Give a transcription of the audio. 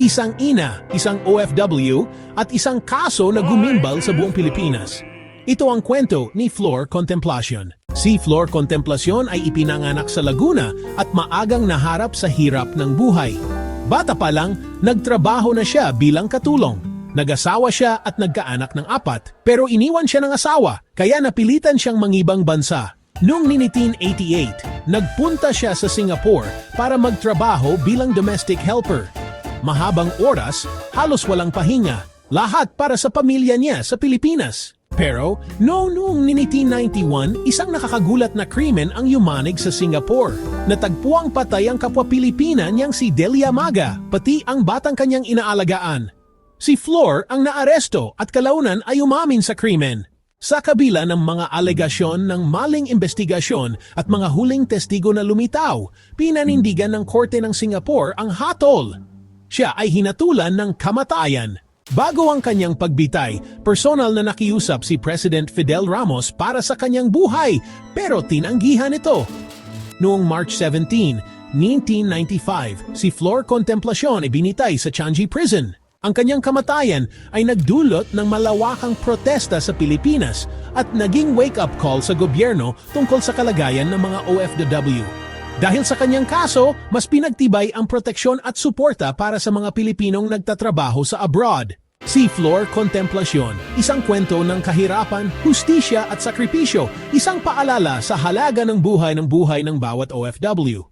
isang ina, isang OFW, at isang kaso na gumimbal sa buong Pilipinas. Ito ang kwento ni Flor Contemplacion. Si Flor Contemplacion ay ipinanganak sa Laguna at maagang naharap sa hirap ng buhay. Bata pa lang, nagtrabaho na siya bilang katulong. Nag-asawa siya at nagkaanak ng 4, pero iniwan siya ng asawa, kaya napilitan siyang mangibang bansa. Noong 1988, nagpunta siya sa Singapore para magtrabaho bilang domestic helper. Mahabang oras, halos walang pahinga, lahat para sa pamilya niya sa Pilipinas. Pero noong 1991, isang nakakagulat na krimen ang yumanig sa Singapore. Natagpuang patay ang kapwa Pilipina niyang si Delia Maga, pati ang batang kanyang inaalagaan. Si Flor ang naaresto at kalaunan ay umamin sa krimen. Sa kabila ng mga alegasyon ng maling investigasyon at mga huling testigo na lumitaw, pinanindigan ng korte ng Singapore ang hatol. Siya ay hinatulan ng kamatayan. Bago ang kanyang pagbitay, personal na nakiusap si President Fidel Ramos para sa kanyang buhay, pero tinanggihan ito. Noong March 17, 1995, si Flor Contemplacion ay binitay sa Changi Prison. Ang kanyang kamatayan ay nagdulot ng malawakang protesta sa Pilipinas at naging wake-up call sa gobyerno tungkol sa kalagayan ng mga OFW. Dahil sa kanyang kaso, mas pinagtibay ang proteksyon at suporta para sa mga Pilipinong nagtatrabaho sa abroad. Si Flor Contemplacion, isang kwento ng kahirapan, hustisya at sakripisyo, isang paalala sa halaga ng buhay ng bawat OFW.